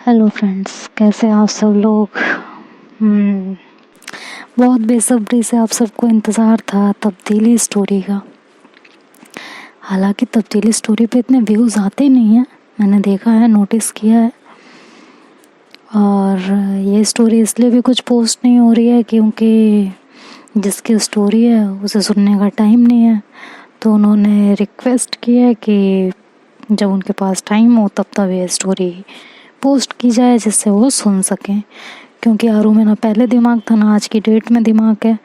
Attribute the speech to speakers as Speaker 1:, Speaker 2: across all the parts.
Speaker 1: Hello friends, कैसे हैं आप सब लोग। हम्म, बहुत बेसब्री से आप सबको इंतज़ार था तब्दीली स्टोरी का। हालांकि तब्दीली स्टोरी पे इतने व्यूज़ आते नहीं हैं, मैंने देखा है, नोटिस किया है। और ये स्टोरी इसलिए भी कुछ पोस्ट नहीं हो रही है क्योंकि जिसकी स्टोरी है उसे सुनने का टाइम नहीं है। तो उन्होंने रिक्वेस्ट की है कि जब उनके पास टाइम हो तब ये स्टोरी पोस्ट की जाए जिससे वो सुन सकें। क्योंकि यारों में ना पहले दिमाग था ना आज की डेट में दिमाग है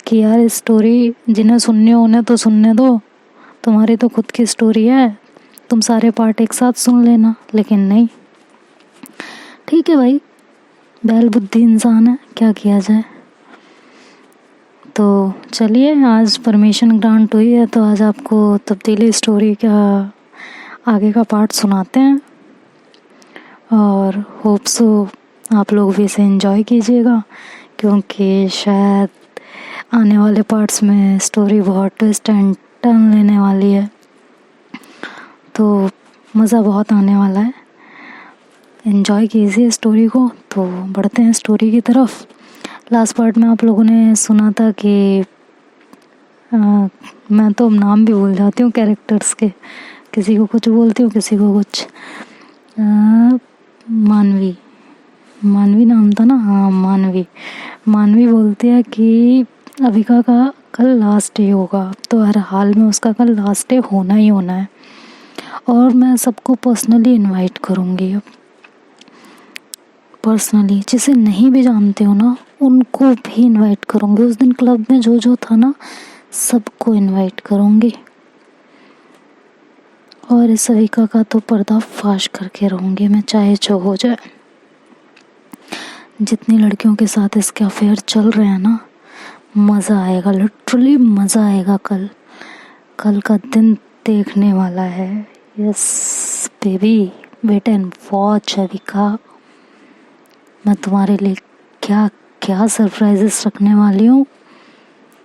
Speaker 1: कि यार इस स्टोरी जिन्हें सुननी हो उन्हें तो सुनने दो, तुम्हारी तो खुद की स्टोरी है, तुम सारे पार्ट एक साथ सुन लेना। लेकिन नहीं, ठीक है भाई, बैल बुद्धि इंसान है, क्या किया जाए। तो चलिए, आज परमिशन ग्रांट हुई है तो आज आपको तब्दीली स्टोरी का आगे का पार्ट सुनाते हैं। और होप सो आप लोग भी इसे एंजॉय कीजिएगा क्योंकि शायद आने वाले पार्ट्स में स्टोरी बहुत ट्विस्ट एंड टर्न लेने वाली है, तो मज़ा बहुत आने वाला है। एंजॉय कीजिए स्टोरी को। तो बढ़ते हैं स्टोरी की तरफ। लास्ट पार्ट में आप लोगों ने सुना था कि मैं तो नाम भी भूल जाती हूँ कैरेक्टर्स के, किसी को कुछ बोलती हूँ किसी को कुछ। मानवी नाम था ना, हाँ मानवी बोलती है कि अविका का कल लास्ट डे होगा, तो हर हाल में उसका कल लास्ट डे होना ही होना है। और मैं सबको पर्सनली इनवाइट करूँगी। अब पर्सनली जिसे नहीं भी जानते हो ना उनको भी इनवाइट करूँगी। उस दिन क्लब में जो था ना सबको इनवाइट करूँगी और इस अविका का तो पर्दाफाश करके रहूँगी मैं, चाहे जो हो जाए। जितनी लड़कियों के साथ इसके अफेयर चल रहे हैं ना, मज़ा आएगा, लिटरली मज़ा आएगा। कल का दिन देखने वाला है। Yes baby, wait and watch Avika. मैं तुम्हारे लिए क्या क्या सरप्राइजेस रखने वाली हूँ,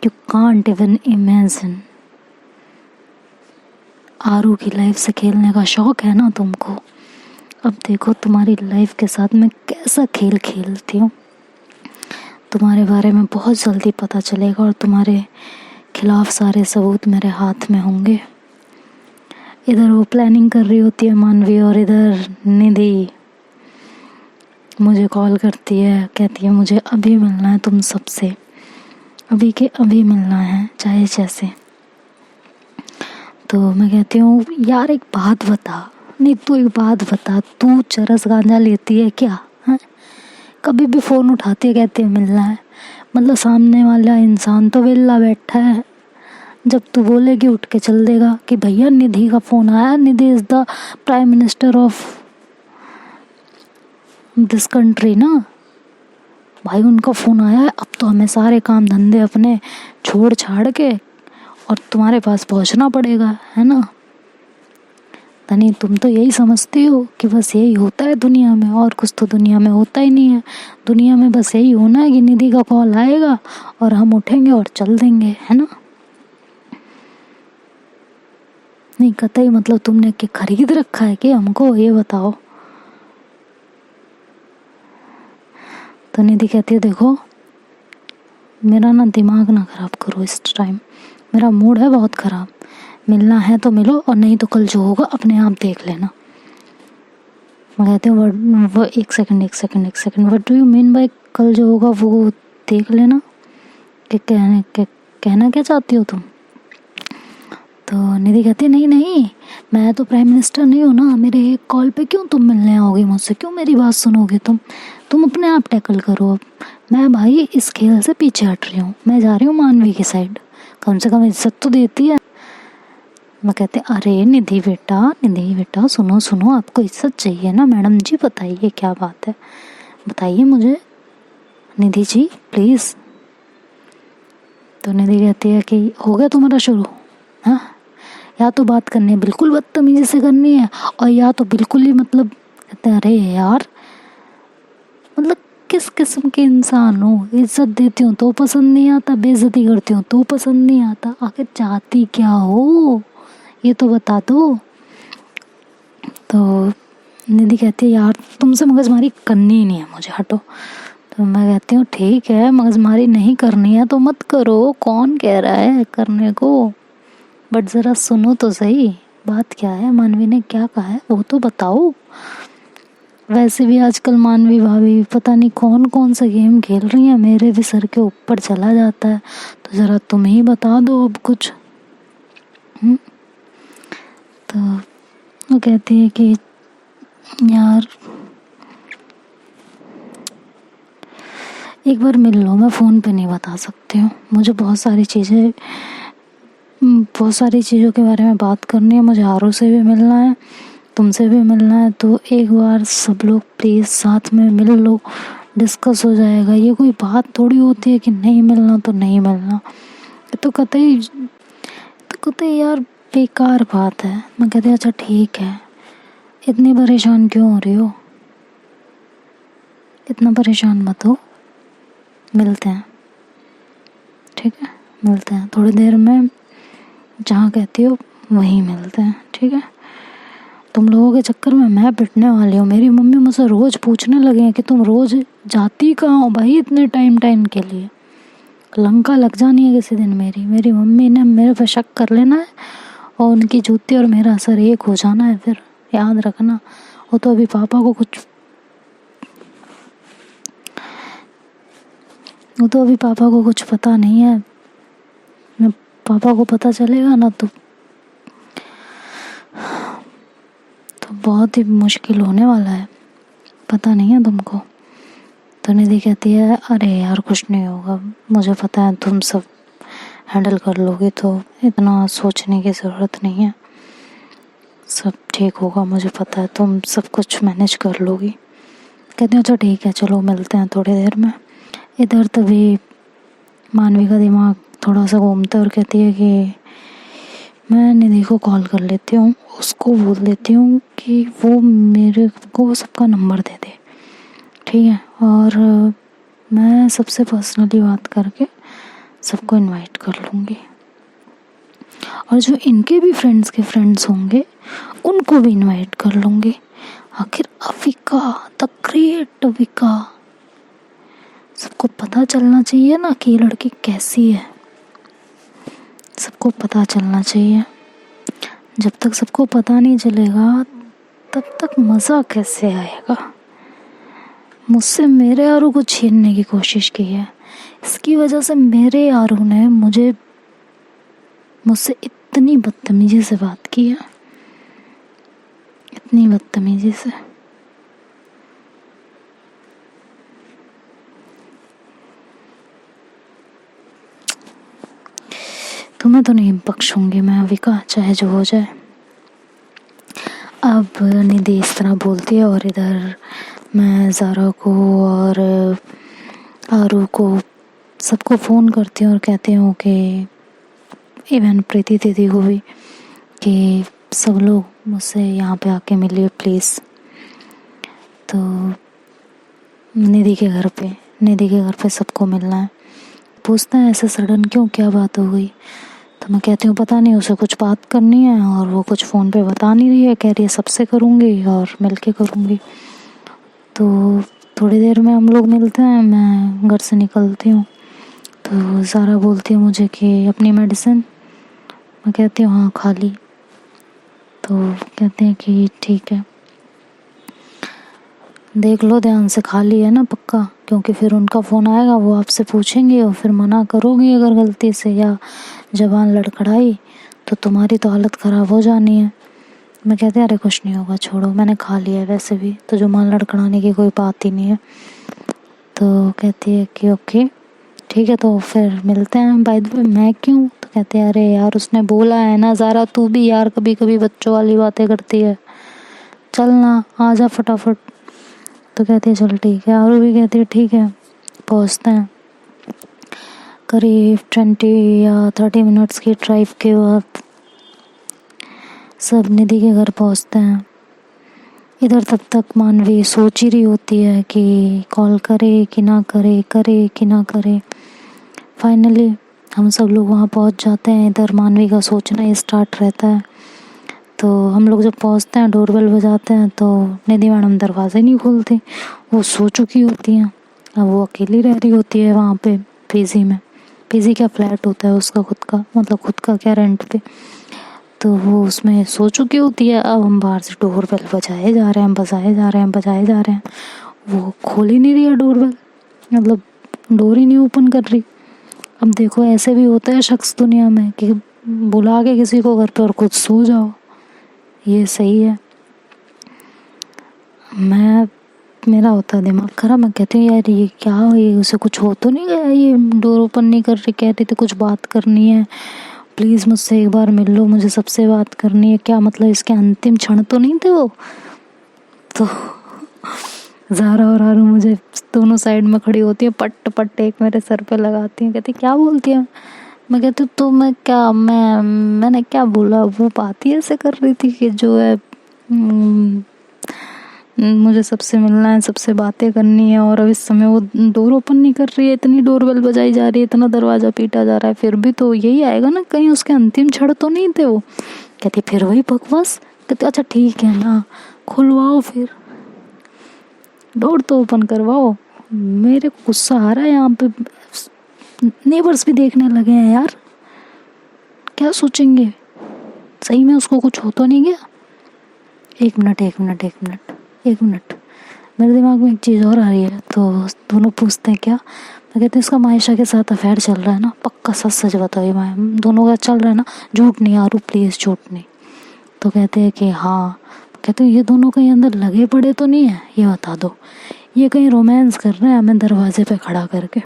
Speaker 1: you can't even imagine. Aaru की लाइफ से खेलने का शौक है ना तुमको, अब देखो तुम्हारी लाइफ के साथ मैं कैसा खेल खेलती हूँ। तुम्हारे बारे में बहुत जल्दी पता चलेगा और तुम्हारे खिलाफ सारे सबूत मेरे हाथ में होंगे। इधर वो प्लानिंग कर रही होती है मानवी और इधर निधि मुझे कॉल करती है, कहती है मुझे अभी मिलना है तुम सबसे, अभी के अभी मिलना है चाहे जैसे। तो मैं कहती हूँ यार एक बात बता, नहीं तू एक बात बता, तू चरस गांजा लेती है क्या है? कभी भी फ़ोन उठाती है कहती है मिलना है, मतलब सामने वाला इंसान तो वेला बैठा है, जब तू बोलेगी उठ के चल देगा कि भैया निधि का फ़ोन आया, Nidhi is the prime minister of this country ना भाई, उनका फ़ोन आया है, अब तो हमें सारे काम धंधे अपने छोड़ छाड़ के और तुम्हारे पास पहुंचना पड़ेगा, है ना। तनी तुम तो यही समझती हो कि बस यही होता है दुनिया में, और कुछ तो दुनिया में होता ही नहीं है। दुनिया में बस यही होना है कि निधि का कॉल आएगा और हम उठेंगे और चल देंगे, है ना। नहीं कतई, मतलब तुमने क्या खरीद रखा है कि हमको ये बताओ। तो निधि कहती है देखो मेरा ना दिमाग ना ख़राब करो इस टाइम, मेरा मूड है बहुत ख़राब, मिलना है तो मिलो और नहीं तो कल जो होगा अपने आप देख लेना। मैं कहती हूँ वो एक second, what do you mean by कल जो होगा वो देख लेना, कि कहना क्या चाहती हो तुम। तो निधि कहती है नहीं मैं तो प्राइम मिनिस्टर नहीं हूँ ना, मेरे एक कॉल पे क्यों तुम मिलने आओगे मुझसे, क्यों मेरी बात सुनोगे तुम अपने आप टैकल करो। अब मैं भाई इस खेल से पीछे हट रही हूँ, मैं जा रही हूँ मानवी की साइड, कम से कम इज्जत तो देती है। मैं कहते अरे निधि बेटा सुनो आपको इज्जत चाहिए ना मैडम जी, बताइए क्या बात है, बताइए मुझे निधि जी प्लीज़। तो निधि कहती है कि हो गया तुम्हारा शुरू, हाँ, या तो बात करनी है बिल्कुल बदतमीजी से करनी है और या तो बिल्कुल ही मतलब। कहते हैं अरे यार मतलब किस किस्म के इंसान हो, इज्जत देती हूँ तो पसंद नहीं आता, बेइज्जती करती हूँ तो पसंद नहीं आता, आखिर चाहती क्या हो ये तो बता दो। तो निधि कहती है यार तुमसे मगजमारी करनी ही नहीं है मुझे, हटो। तो मैं कहती हूँ ठीक है, मगजमारी नहीं करनी है तो मत करो, कौन कह रहा है करने को, बट ज़रा सुनो तो सही, बात क्या है, मानवी ने क्या कहा है वो तो बताओ। वैसे भी आजकल मानवी भाभी पता नहीं कौन कौन सा गेम खेल रही हैं, मेरे भी सर के ऊपर चला जाता है, तो ज़रा तुम ही बता दो अब कुछ। तो वो कहती है कि यार एक बार मिल लो, मैं फ़ोन पे नहीं बता सकती हूँ, मुझे बहुत सारी चीज़ों के बारे में बात करनी है, मुझे आरू से भी मिलना है, तुमसे भी मिलना है, तो एक बार सब लोग प्लीज़ साथ में मिल लो, डिस्कस हो जाएगा। ये कोई बात थोड़ी होती है कि नहीं मिलना तो नहीं मिलना, तो कतई यार बेकार बात है। मैं कहती अच्छा ठीक है, इतनी परेशान क्यों हो रही हो, इतना परेशान मत हो, मिलते हैं, ठीक है, मिलते हैं थोड़ी देर में, जहाँ कहती हो वहीं मिलते हैं, ठीक है। तुम लोगों के चक्कर में मैं पिटने वाली हूँ, मेरी मम्मी मुझसे रोज़ पूछने लगे हैं कि तुम रोज़ जाती कहाँ हो भाई इतने टाइम के लिए, लंका लग जानी है किसी दिन मेरी मम्मी ने मेरे पे शक कर लेना है और उनकी जूती और मेरा असर एक हो जाना है, फिर याद रखना। वो तो अभी पापा को कुछ पता नहीं है, पापा को पता चलेगा ना तो बहुत ही मुश्किल होने वाला है, पता नहीं है तुमको। तो निधि कहती है अरे यार कुछ नहीं होगा, मुझे पता है तुम सब हैंडल कर लोगे, तो इतना सोचने की ज़रूरत नहीं है, सब ठीक होगा, मुझे पता है तुम सब कुछ मैनेज कर लोगी। कहती हूँ अच्छा ठीक है चलो मिलते हैं थोड़ी देर में। इधर तभी मानवी का दिमाग थोड़ा सा घूमता है और कहती है कि मैं निधि को कॉल कर लेती हूँ, उसको बोल देती हूँ कि वो मेरे को सबका नंबर दे दे, ठीक है, और मैं सबसे पर्सनली बात करके सबको इनवाइट कर लूँगी, और जो इनके भी फ्रेंड्स के फ्रेंड्स होंगे उनको भी इनवाइट कर लूँगी। आखिर अविका, द ग्रेट अविका, सबको पता चलना चाहिए ना कि ये लड़की कैसी है, सबको पता चलना चाहिए। जब तक सबको पता नहीं चलेगा तब तक मज़ा कैसे आएगा। मुझसे मेरे आरू को छीनने की कोशिश की है, इसकी वजह से मेरे आरू ने मुझसे इतनी बदतमीजी से बात की है, इतनी बदतमीजी से। तुम्हें तो नहीं बख्शूंगी मैं अविका, चाहे जो हो जाए। अब निधि इस तरह बोलती है और इधर मैं ज़ारा को और आरू को सबको फ़ोन करती हूँ और कहती हूँ कि इवन प्रीति दीदी को भी कि सब लोग मुझसे यहाँ पे आके मिलिए प्लीज़। तो निधि के घर पे सबको मिलना है। पूछते हैं ऐसे सडन क्यों, क्या बात हो गई। तो मैं कहती हूँ पता नहीं, उसे कुछ बात करनी है और वो कुछ फ़ोन पे बता नहीं रही है, कह रही है सबसे करूँगी और मिल के करूँगी। तो थोड़ी देर में हम लोग मिलते हैं, मैं घर से निकलती हूँ तो ज़ारा बोलती है मुझे कि अपनी मेडिसिन, मैं कहती हूँ हाँ खा ली। तो कहते हैं कि ठीक है, देख लो ध्यान से खा ली है ना पक्का, क्योंकि फिर उनका फ़ोन आएगा, वो आपसे पूछेंगे और फिर मना करोगी अगर गलती से या ज़बान लड़खड़ाई तो तुम्हारी तो हालत ख़राब हो जानी है। मैं कहती अरे कुछ नहीं होगा, छोड़ो मैंने खा लिया है वैसे भी, तो ज़बान लड़खड़ाने की कोई बात ही नहीं है। तो कहती है कि ओके ठीक है तो फिर मिलते हैं। बाय द वे मैं क्यों, तो कहते हैं अरे यार उसने बोला है ना ज़ारा, तू भी यार कभी कभी बच्चों वाली बातें करती है, चल ना आ जा फटाफट। तो कहती है चल ठीक है, और भी कहती है ठीक है। पहुँचते हैं करीब 20 या 30 मिनट्स की ड्राइव के बाद सब निधि के घर पहुँचते हैं। इधर तब तक मानवी सोच ही रही होती है कि कॉल करे कि ना करे, करे कि ना करे। फाइनली हम सब लोग वहाँ पहुँच जाते हैं। इधर मानवी का सोचना ही स्टार्ट रहता है। तो हम लोग जब पहुंचते हैं, डोरबेल बजाते हैं, तो निधि मैडम दरवाज़ा नहीं खोलती। वो सो चुकी होती हैं। अब वो अकेली रह रही होती है वहाँ पे पीजी में। पीजी क्या, फ्लैट होता है उसका खुद का, मतलब खुद का क्या, रेंट पे। तो वो उसमें सो चुकी होती है। अब हम बाहर से डोरबेल बजाए जा रहे हैं, बजाए जा रहे हैं, बजाए जा रहे हैं, वो खोल ही नहीं रही है डोरबेल, मतलब डोर ही नहीं ओपन कर रही। अब देखो, ऐसे भी होता है शख्स दुनिया में कि बुला के किसी को घर पे और खुद सो जाओ, ये सही है? मेरा होता है दिमाग खराब। मैं कहती हूँ यार ये क्या, ये उसे कुछ हो तो नहीं गया, ये डोर ओपन नहीं कर रही, कह रही थी कुछ बात करनी है, प्लीज़ मुझसे एक बार मिल लो, मुझे सबसे बात करनी है, क्या मतलब इसके अंतिम क्षण तो नहीं थे वो? तो ज़ारा और आरू मुझे दोनों साइड में खड़ी होती है, पट पट एक मेरे सर पे लगाती हैं, कहती क्या बोलती है? मैं कहती हूँ तो मैंने क्या बोला? वो बात ही ऐसे कर रही थी कि जो है मुझे सबसे मिलना है, सबसे बातें करनी है, और अब इस समय वो डोर ओपन नहीं कर रही है, इतनी डोरबेल बजाई जा रही है, इतना दरवाज़ा पीटा जा रहा है, फिर भी तो यही आएगा ना, कहीं उसके अंतिम क्षण तो नहीं थे वो? कहती फिर वही बकवास। कहती अच्छा ठीक है ना, खुलवाओ फिर, डोर तो ओपन करवाओ। मेरे को गुस्सा आ रहा है यहाँ पे, नेबर्स भी देखने लगे हैं यार, क्या सोचेंगे? सही में उसको कुछ हो तो नहीं गया? एक मिनट, मेरे दिमाग में एक चीज़ और आ रही है। तो दोनों पूछते हैं क्या? मैं कहती हूँ इसका मायशा के साथ अफेयर चल रहा है ना, पक्का? सच सच बताओ, ये दोनों का चल रहा है ना? झूठ नहीं आरू, प्लीज़ झूठ नहीं। तो कहते हैं कि हाँ। कहते हैं ये दोनों कहीं अंदर लगे पड़े तो नहीं है, ये बता दो, ये कहीं रोमांस कर रहे हैं हमें दरवाजे पे खड़ा करके?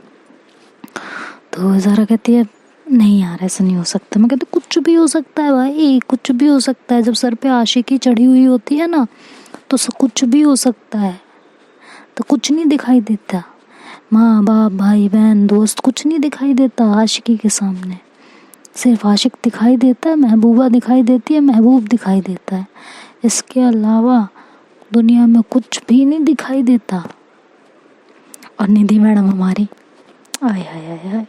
Speaker 1: तो ज़रा कहती है नहीं यार ऐसा नहीं हो सकता। मैं कहती कुछ भी हो सकता है भाई, कुछ भी हो सकता है, जब सर पे आशिकी चढ़ी हुई होती है ना तो कुछ भी हो सकता है। तो कुछ नहीं दिखाई देता, माँ बाप भाई बहन दोस्त कुछ नहीं दिखाई देता आशिकी के सामने, सिर्फ आशिक दिखाई देता है, महबूबा दिखाई देती है, महबूब दिखाई देता है, इसके अलावा दुनिया में कुछ भी नहीं दिखाई देता। और निधि मैडम हमारी, आय हाय हाय हाय,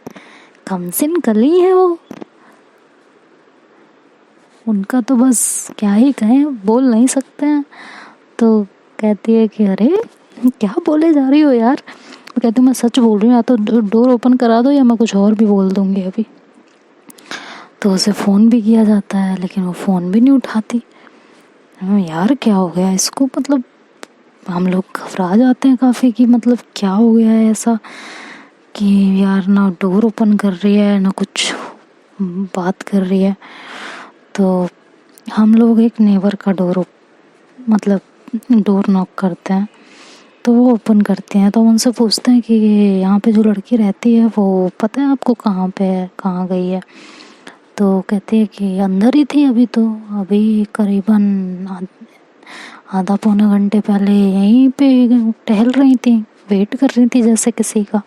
Speaker 1: कमसिन कली है वो, उनका तो बस क्या ही कहें, बोल नहीं सकते हैं। तो कहती है कि अरे क्या बोले जा रही हो यार? मैं कहती हूँ मैं सच बोल रही हूँ, या तो डोर ओपन करा दो या मैं कुछ और भी बोल दूँगी अभी। तो उसे फ़ोन भी किया जाता है लेकिन वो फ़ोन भी नहीं उठाती। यार क्या हो गया इसको, मतलब हम लोग घबरा जाते हैं काफ़ी कि मतलब क्या हो गया है ऐसा कि यार ना डोर ओपन कर रही है ना कुछ बात कर रही है। तो हम लोग एक नेबर का मतलब डोर नॉक करते हैं, तो वो ओपन करते हैं। तो उनसे पूछते हैं कि यहाँ पे जो लड़की रहती है वो पता है आपको कहाँ पे है, कहाँ गई है? तो कहते हैं कि अंदर ही थी अभी, तो अभी करीबन आधा पौना घंटे पहले यहीं पे टहल रही थी, वेट कर रही थी जैसे किसी का।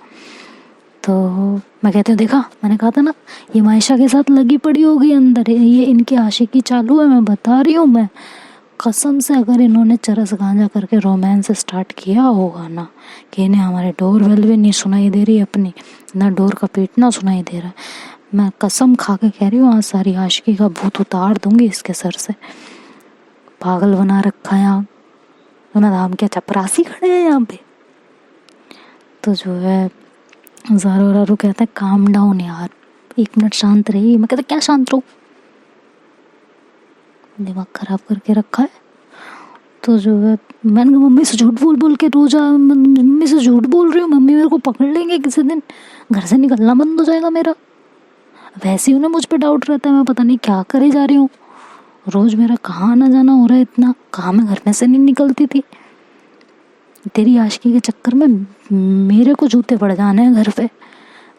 Speaker 1: तो मैं कहती हूँ देखा, मैंने कहा था ना ये मायशा के साथ लगी पड़ी होगी अंदर, ये इनकी आशिकी चालू है, मैं बता रही हूँ। मैं कसम से अगर इन्होंने चरस गांजा करके रोमांस स्टार्ट किया होगा ना, कि इन्हें हमारे डोर बेल भी नहीं सुनाई दे रही अपनी, ना डोर का पीटना सुनाई दे रहा है, मैं कसम खा के कह रही हूँ आज सारी आशिकी का भूत उतार दूंगी इसके सर से। पागल बना रखा है यहाँ, नाम क्या चपरासी खड़े हैं यहाँ पे। तो जो है ज़ारा और आरू कहते हैं काम डाउन यार, एक मिनट शांत रही। मैं कहता क्या शांत रहूं, दिमाग खराब करके रखा है। तो जो है मैंने कहा मम्मी से झूठ बोल बोल के रोज मम्मी से झूठ बोल रही हूँ, मम्मी मेरे को पकड़ लेंगे किसी दिन, घर से निकलना बंद हो जाएगा मेरा। वैसे ही उन्हें मुझ पे डाउट रहता है, मैं पता नहीं क्या करे जा रही हूँ, रोज मेरा कहाँ आना जाना हो रहा है इतना, कहाँ मैं घर में से नहीं निकलती थी। तेरी आशिकी के चक्कर में मेरे को जूते पड़ जाने हैं घर पे,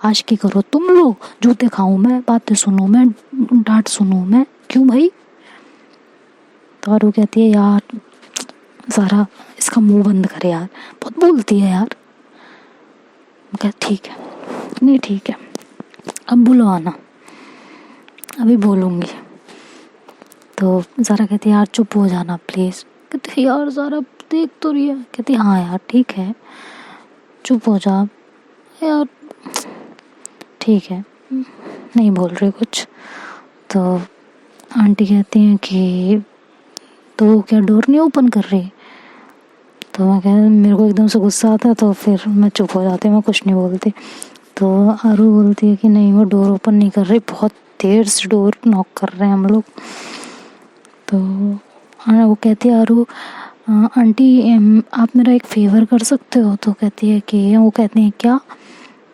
Speaker 1: आशिकी करो तुम लोग, जूते खाऊं मैं, बातें सुनूं मैं, डांट सुनूं मैं, क्यों भाई? तो आरू कहती है यार ज़ारा इसका मुंह बंद करे यार, बहुत बोलती है यार। मैं कहती ठीक है, नहीं ठीक है, अब बुलवाना, अभी बोलूँगी। तो ज़ारा कहती यार चुप हो जाना प्लीज़। कहती यार ज़ारा देख तो रही है। कहती हाँ यार ठीक है चुप हो जा यार, ठीक है नहीं बोल रही कुछ। तो आंटी कहती हैं कि तो वो क्या डोर नहीं ओपन कर रही? तो मैं कह, मेरे को एकदम से गुस्सा आता है, तो फिर मैं चुप हो जाती, मैं कुछ नहीं बोलती। तो आरू बोलती है कि नहीं वो डोर ओपन नहीं कर रही, बहुत देर से डोर नॉक कर रहे हैं हम लोग। तो वो कहती है आरू, आंटी आप मेरा एक फेवर कर सकते हो? तो कहती है कि, वो कहते हैं क्या,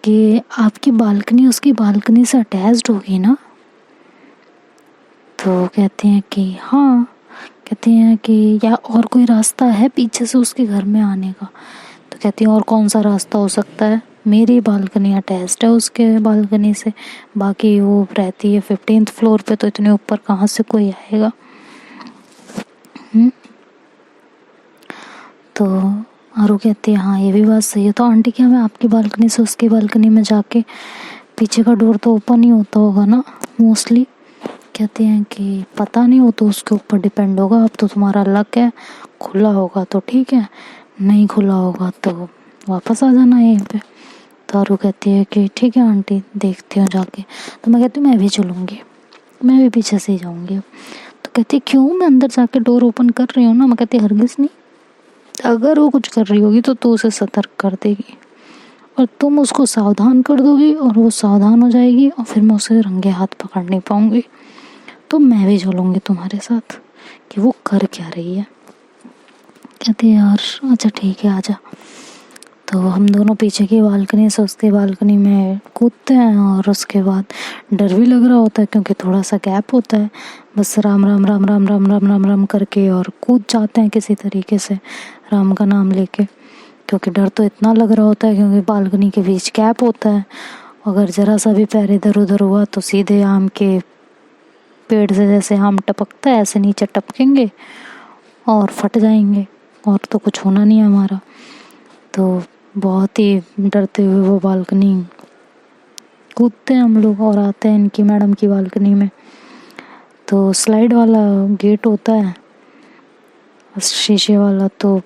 Speaker 1: कि आपकी बालकनी उसकी बालकनी से अटैच्ड होगी ना? तो कहते हैं कि हाँ। कहते हैं कि या और कोई रास्ता है पीछे से उसके घर में आने का? तो कहती है और कौन सा रास्ता हो सकता है, मेरी बालकनी अटैच्ड है उसके बालकनी से, बाकी वो रहती है 15th फ्लोर पे, तो इतने ऊपर कहाँ से कोई आएगा। तो आरू कहती है हाँ ये भी बात सही है। तो आंटी क्या मैं आपकी बालकनी से उसकी बालकनी में जाके, पीछे का डोर तो ओपन ही होता होगा ना मोस्टली? कहते हैं कि पता नहीं, वो तो उसके ऊपर डिपेंड होगा, अब तो तुम्हारा लक है, खुला होगा तो ठीक है, नहीं खुला होगा तो वापस आ जाना यहीं पे। तो आरू कहती है कि ठीक है आंटी, देखती हूँ जाके। तो मैं कहती हूँ मैं भी चलूँगी, मैं भी पीछे से ही जाऊँगी अब। तो कहती है क्यों, मैं अंदर जाके डोर ओपन कर रही हूँ ना। मैं कहती हरगिज़ नहीं, अगर वो कुछ कर रही होगी तो तू उसे सतर्क कर देगी और तुम उसको सावधान कर दोगी और वो सावधान हो जाएगी और फिर मैं उसे रंगे हाथ पकड़ नहीं पाऊँगी। तो मैं भी चलूँगी तुम्हारे साथ कि वो कर क्या रही है। कहती है यार अच्छा ठीक है आजा। तो हम दोनों पीछे की बालकनी से उसकी बालकनी में कूदते हैं और उसके बाद डर भी लग रहा होता है क्योंकि थोड़ा सा गैप होता है, बस राम राम राम राम राम राम राम राम करके और कूद जाते हैं किसी तरीके से राम का नाम लेके, क्योंकि डर तो इतना लग रहा होता है क्योंकि बालकनी के बीच गैप होता है, अगर ज़रा सा भी पैर इधर उधर हुआ तो सीधे आम के पेड़ से जैसे आम टपकता है ऐसे नीचे टपकेंगे और फट जाएंगे और तो कुछ होना नहीं है हमारा। तो बहुत ही डरते हुए वो बालकनी कूदते हैं हम लोग और आते हैं इनकी मैडम की बालकनी में। तो स्लाइड वाला गेट होता है शीशे वाला, तो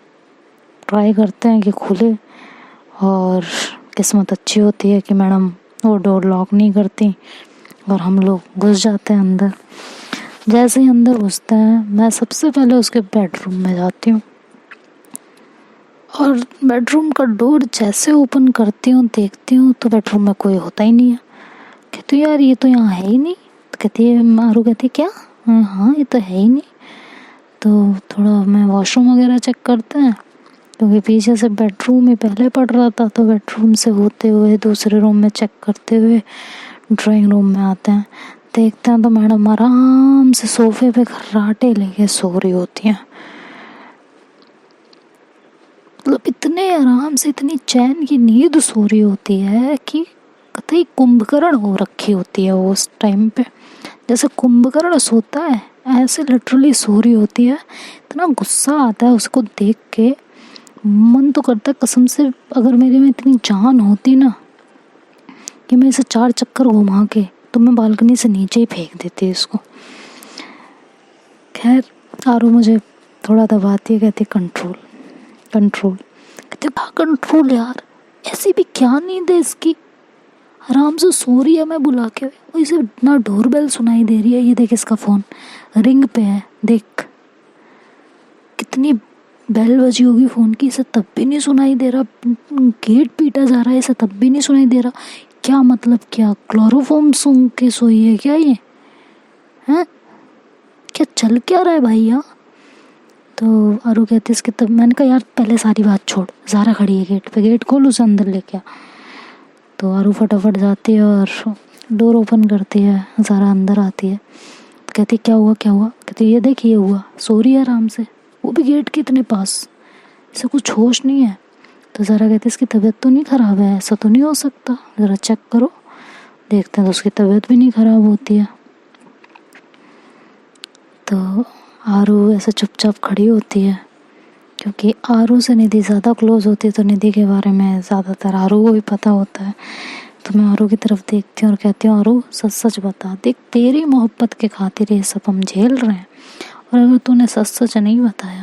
Speaker 1: ट्राई करते हैं कि खुले और किस्मत अच्छी होती है कि मैडम वो डोर लॉक नहीं करती और हम लोग घुस जाते हैं अंदर। जैसे ही अंदर घुसते हैं मैं सबसे पहले उसके बेडरूम में जाती हूँ और बेडरूम का डोर जैसे ओपन करती हूँ देखती हूँ तो बेडरूम में कोई होता ही नहीं है। कहती हूँ यार ये तो यहाँ है ही नहीं। तो कहती है मारू, कहती है क्या, हाँ ये तो है ही नहीं। तो थोड़ा मैं वॉशरूम वगैरह चेक करते हैं क्योंकि पीछे से बेडरूम ही पहले पड़ रहा था, तो बेडरूम से होते हुए दूसरे रूम में चेक करते हुए ड्राइंग रूम में आते हैं, देखते हैं तो मैडम आराम से सोफे पे खर्राटे लेके सो रही होती हैं। मतलब इतने आराम से इतनी चैन की नींद सो रही होती है कि कतई कुंभकर्ण हो रखी होती है वो उस टाइम पे, जैसे कुंभकर्ण सोता है ऐसे लिटरली सो रही होती है। इतना गुस्सा आता है उसको देख के, मन तो करता है कसम से अगर मेरे में इतनी जान होती ना कि मैं इसे 4 चक्कर घुमा के तो मैं बालकनी से नीचे ही फेंक देती इसको। खैर आरू मुझे थोड़ा दबाती है, कहती कंट्रोल कंट्रोल। कहते कंट्रोल यार, ऐसी भी क्या नींद है इसकी, आराम से सो रही है, मैं बुला के इसे ना डोरबेल सुनाई दे रही है, ये देख इसका फ़ोन रिंग पे है, देख कितनी बेल बजी होगी फ़ोन की, इसे तब भी नहीं सुनाई दे रहा, गेट पीटा जा रहा है इसे तब भी नहीं सुनाई दे रहा। क्या मतलब, क्या क्लोरोफॉर्म सूंघ के सोई है क्या ये, हैं क्या चल क्या रहा है भाई यहाँ। तो आरू कहती इसके तब, मैंने कहा यार पहले सारी बात छोड़, ज़ारा खड़ी है गेट पे, गेट खोल उसे अंदर लेके आ। तो आरू फटाफट जाती है और डोर ओपन करती है, ज़ारा अंदर आती है, कहती क्या हुआ क्या हुआ। कहती ये देखिए हुआ, सो रही है आराम से, वो भी गेट के इतने पास, इसे कुछ होश नहीं है। तो ज़रा कहती इसकी तबीयत तो नहीं ख़राब है, ऐसा तो नहीं हो सकता, ज़रा चेक करो। देखते हैं तो उसकी तबीयत भी नहीं ख़राब होती है। तो आरू ऐसे चुपचाप खड़ी होती है क्योंकि आरू से निधि ज़्यादा क्लोज होती है, तो निधि के बारे में ज़्यादातर आरू को भी पता होता है। तो मैं आरू की तरफ देखती हूँ और कहती हूँ आरू सच सच बता, देख तेरी मोहब्बत के खातिर ये सब हम झेल रहे हैं, और अगर तूने सच सच नहीं बताया,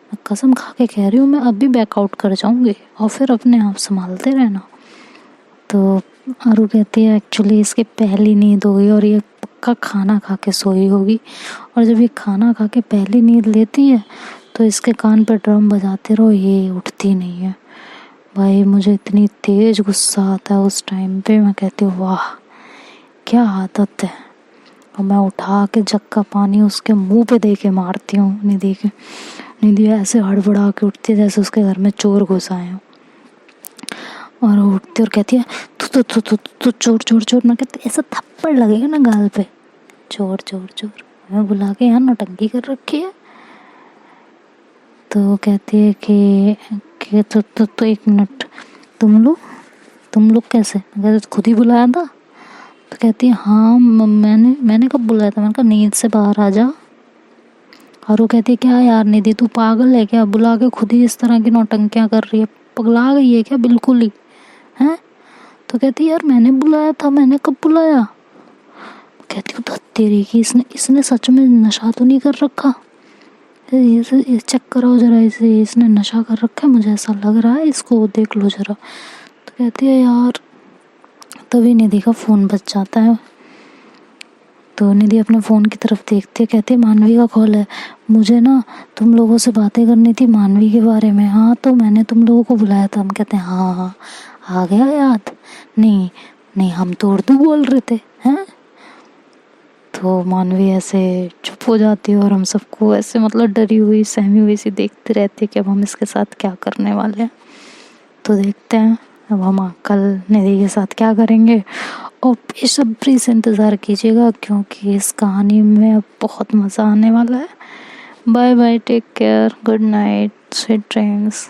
Speaker 1: मैं कसम खा के कह रही हूँ मैं अभी बैकआउट कर जाऊँगी और फिर अपने आप संभालते रहना। तो आरू कहती है एक्चुअली इसकी पहली नींद होगी और ये पक्का खाना खा के सोई होगी, और जब ये खाना खा के पहली नींद लेती है तो इसके कान पे ड्रम बजाते रहो, ये उठती नहीं है। भाई मुझे इतनी तेज गुस्सा आता है उस टाइम पे, मैं कहती हूँ वाह क्या आदत है। और मैं उठा के जग का पानी उसके मुंह पे दे के मारती हूँ निधि के। निधि ऐसे हड़बड़ा के उठती है जैसे उसके घर में चोर घुस आए हो, और वो उठती और कहती है तू तू तू तू चोर चोर चोर। मैं कहती ऐसा थप्पड़ लगेगा ना गाल पे, चोर चोर चोर। मैं बुला के यहाँ नौटंकी कर रखी है। तो कहती है कि तो एक मिनट, तुम लोग कैसे? मैं कहती खुद ही बुलाया था। तो कहती है हाँ मैंने कब बुलाया था? मैंने कहा नींद से बाहर आ जा। और वो कहती है क्या यार निधि तू पागल है क्या, बुला के खुद ही इस तरह की नौटंकियाँ कर रही है, पगला गई है क्या बिल्कुल ही हैं? तो कहती यार मैंने बुलाया था, मैंने कब बुलाया? कहती हूँ धत तेरी की, इसने सच में नशा तो नहीं कर रखा? ये चेक कराओ जरा इसे, इसने नशा कर रखा है, मुझे ऐसा लग रहा है, इसको देख लो जरा। तो कहती है यार, तभी निधि का फ़ोन बज जाता है। तो निधि अपने फ़ोन की तरफ देखती है, कहती है मानवी का कॉल है, मुझे ना तुम लोगों से बातें करनी थी मानवी के बारे में। हाँ तो मैंने तुम लोगों को बुलाया था। हम कहते हैं हाँ आ गया याद। नहीं हम तो उर्दू बोल रहे थे हैं। तो मानवी ऐसे चुप हो जाती है और हम सबको ऐसे मतलब डरी हुई सहमी हुई सी देखते रहती है कि अब हम इसके साथ क्या करने वाले हैं। तो देखते हैं अब हम कल निधि के साथ क्या करेंगे, और बेसब्री से इंतज़ार कीजिएगा क्योंकि इस कहानी में अब बहुत मज़ा आने वाला है। Bye bye, take care, good night, sweet dreams.